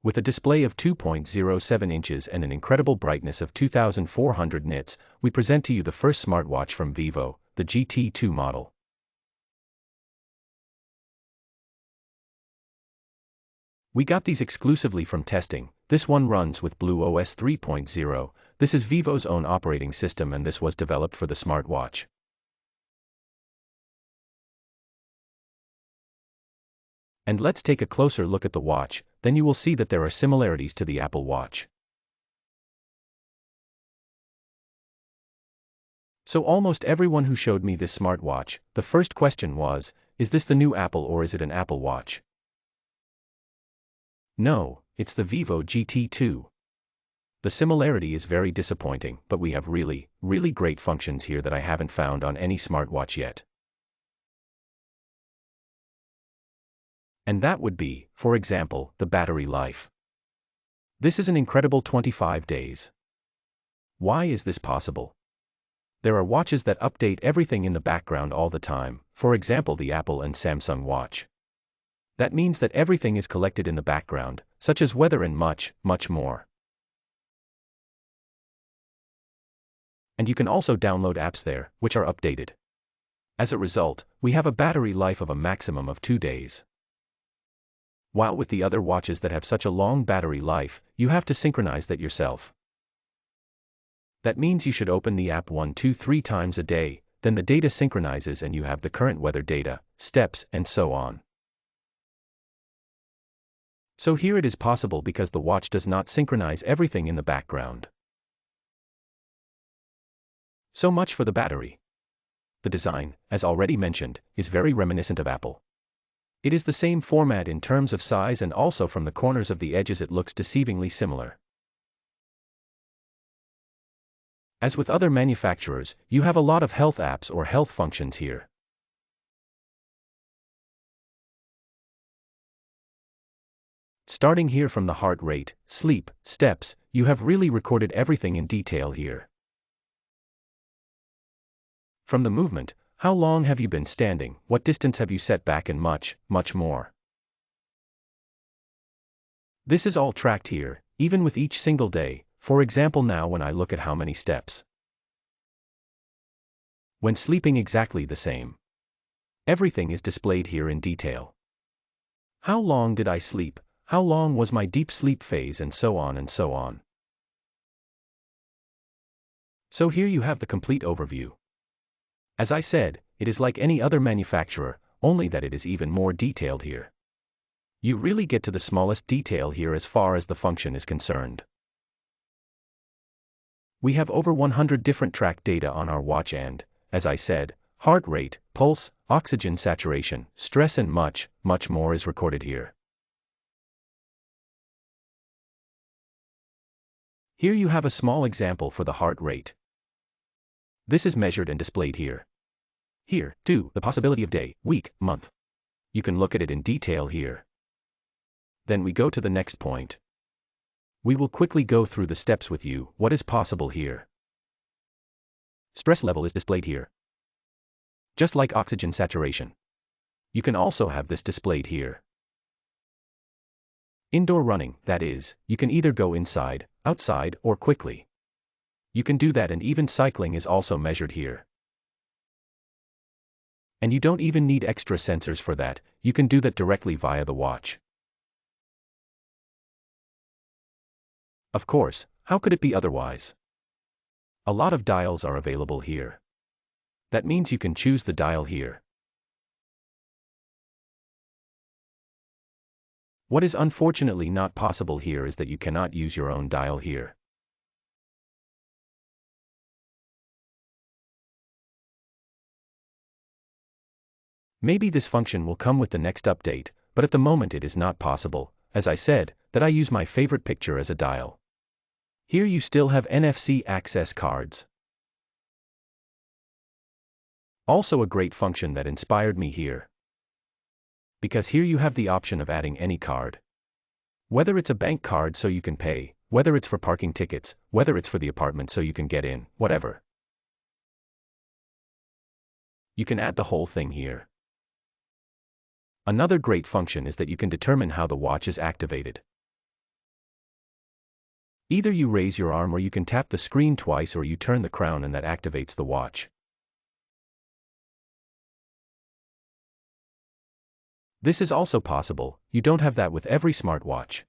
With a display of 2.07 inches and an incredible brightness of 2400 nits, we present to you the first smartwatch from Vivo, the GT2 model. We got these exclusively from testing. This one runs with BlueOS 3.0. This is Vivo's own operating system and this was developed for the smartwatch. And let's take a closer look at the watch, then you will see that there are similarities to the Apple Watch. So almost everyone who showed me this smartwatch, the first question was, is this the new Apple or is it an Apple Watch? No, it's the Vivo GT2. The similarity is very disappointing, but we have really great functions here that I haven't found on any smartwatch yet. And that would be, for example, the battery life. This is an incredible 25 days. Why is this possible? There are watches that update everything in the background all the time, for example the Apple and Samsung Watch. That means that everything is collected in the background, such as weather and much more. And you can also download apps there, which are updated. As a result, we have a battery life of a maximum of 2 days. While with the other watches that have such a long battery life, you have to synchronize that yourself. That means you should open the app 1, 2, 3 times a day, then the data synchronizes and you have the current weather data, steps, and so on. So here it is possible because the watch does not synchronize everything in the background. So much for the battery. The design, as already mentioned, is very reminiscent of Apple. It is the same format in terms of size and also from the corners of the edges it looks deceivingly similar. As with other manufacturers, you have a lot of health apps or health functions here. Starting here from the heart rate, sleep, steps, you have really recorded everything in detail here. From the movement, how long have you been standing, what distance have you set back and much more. This is all tracked here, even with each single day, for example now when I look at how many steps. When sleeping exactly the same. Everything is displayed here in detail. How long did I sleep, how long was my deep sleep phase and so on and so on. So here you have the complete overview. As I said, it is like any other manufacturer, only that it is even more detailed here. You really get to the smallest detail here as far as the function is concerned. We have over 100 different track data on our watch and, as I said, heart rate, pulse, oxygen saturation, stress and much more is recorded here. Here you have a small example for the heart rate. This is measured and displayed here. Here, too, the possibility of day, week, month. You can look at it in detail here. Then we go to the next point. We will quickly go through the steps with you, what is possible here. Stress level is displayed here. Just like oxygen saturation. You can also have this displayed here. Indoor running, that is, you can either go inside, outside, or quickly. You can do that and even cycling is also measured here. And you don't even need extra sensors for that, you can do that directly via the watch. Of course, how could it be otherwise? A lot of dials are available here. That means you can choose the dial here. What is unfortunately not possible here is that you cannot use your own dial here. Maybe this function will come with the next update, but at the moment it is not possible, as I said, that I use my favorite picture as a dial. Here you still have NFC access cards. Also a great function that inspired me here. Because here you have the option of adding any card. Whether it's a bank card so you can pay, whether it's for parking tickets, whether it's for the apartment so you can get in, whatever. You can add the whole thing here. Another great function is that you can determine how the watch is activated. Either you raise your arm or you can tap the screen twice or you turn the crown and that activates the watch. This is also possible, you don't have that with every smartwatch.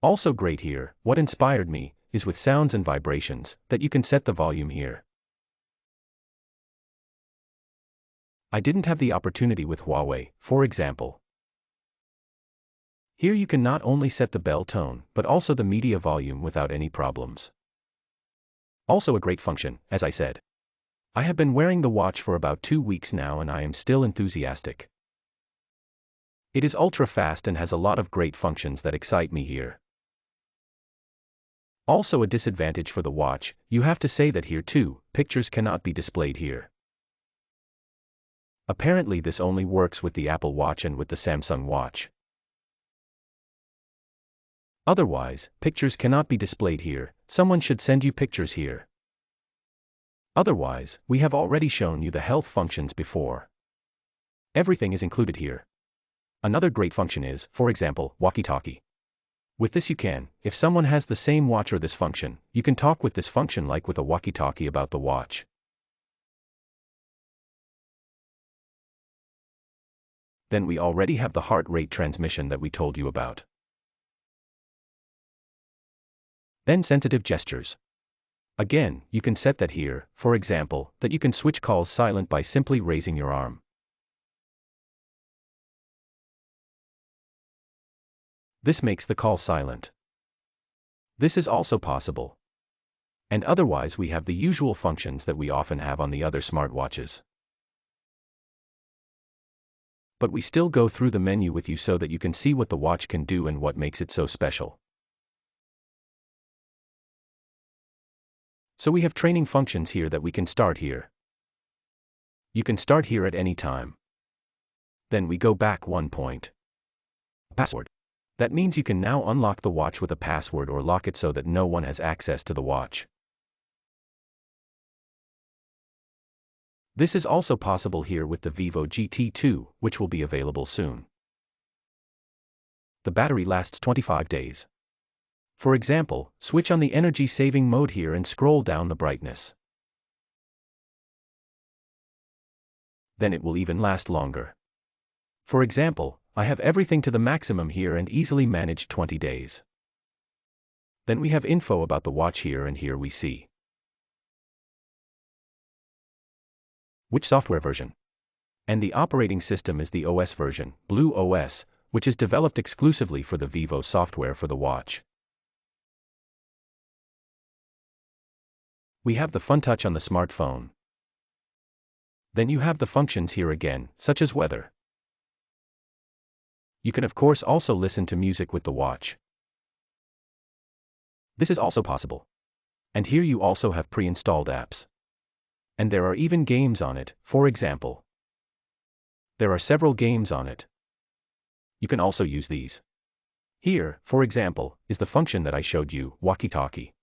Also great here, what inspired me, is with sounds and vibrations, that you can set the volume here. I didn't have the opportunity with Huawei, for example. Here you can not only set the bell tone, but also the media volume without any problems. Also a great function, as I said. I have been wearing the watch for about 2 weeks now and I am still enthusiastic. It is ultra fast and has a lot of great functions that excite me here. Also a disadvantage for the watch, you have to say that here too, pictures cannot be displayed here. Apparently this only works with the Apple Watch and with the Samsung Watch. Otherwise, pictures cannot be displayed here, someone should send you pictures here. Otherwise, we have already shown you the health functions before. Everything is included here. Another great function is, for example, walkie-talkie. With this you can, if someone has the same watch or this function, you can talk with this function like with a walkie-talkie about the watch. Then we already have the heart rate transmission that we told you about. Then sensitive gestures. Again, you can set that here, for example, that you can switch calls silent by simply raising your arm. This makes the call silent. This is also possible. And otherwise we have the usual functions that we often have on the other smartwatches. But we still go through the menu with you so that you can see what the watch can do and what makes it so special. So we have training functions here that we can start here. You can start here at any time. Then we go back 1 point. Password. That means you can now unlock the watch with a password or lock it so that no one has access to the watch. This is also possible here with the Vivo GT 2, which will be available soon. The battery lasts 25 days. For example, switch on the energy saving mode here and scroll down the brightness. Then it will even last longer. For example, I have everything to the maximum here and easily manage 20 days. Then we have info about the watch here and here we see which software version. And the operating system is the OS version, Blue OS, which is developed exclusively for the Vivo software for the watch. We have the Fun Touch on the smartphone. Then you have the functions here again, such as weather. You can of course also listen to music with the watch. This is also possible. And here you also have pre-installed apps. And there are even games on it, for example. There are several games on it. You can also use these. Here, for example, is the function that I showed you, walkie-talkie.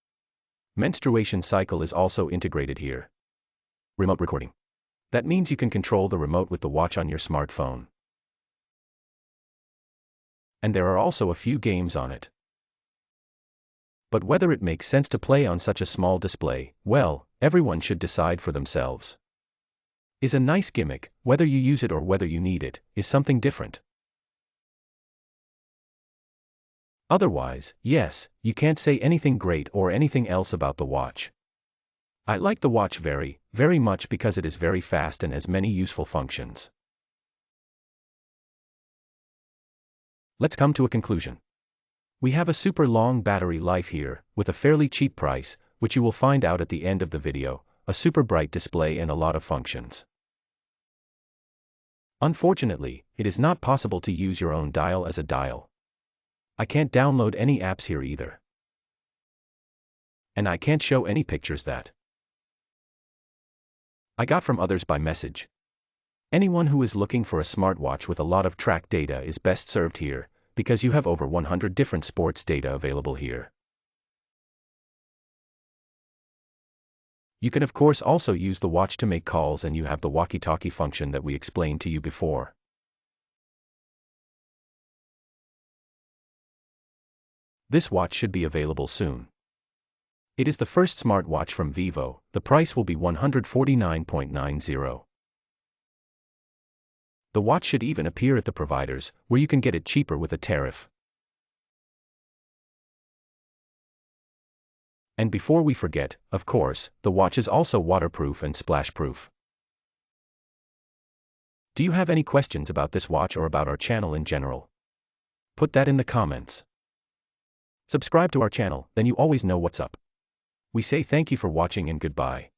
Menstruation cycle is also integrated here. Remote recording. That means you can control the remote with the watch on your smartphone. And there are also a few games on it. But whether it makes sense to play on such a small display, well, everyone should decide for themselves. Is a nice gimmick, whether you use it or whether you need it, is something different. Otherwise, yes, you can't say anything great or anything else about the watch. I like the watch very, very much because it is very fast and has many useful functions. Let's come to a conclusion. We have a super long battery life here, with a fairly cheap price, which you will find out at the end of the video, a super bright display and a lot of functions. Unfortunately, it is not possible to use your own dial as a dial. I can't download any apps here either. And I can't show any pictures that I got from others by message. Anyone who is looking for a smartwatch with a lot of track data is best served here, because you have over 100 different sports data available here. You can of course also use the watch to make calls and you have the walkie-talkie function that we explained to you before. This watch should be available soon. It is the first smartwatch from Vivo. The price will be $149.90. The watch should even appear at the providers, where you can get it cheaper with a tariff. And before we forget, of course, the watch is also waterproof and splash-proof. Do you have any questions about this watch or about our channel in general? Put that in the comments. Subscribe to our channel, then you always know what's up. We say thank you for watching and goodbye.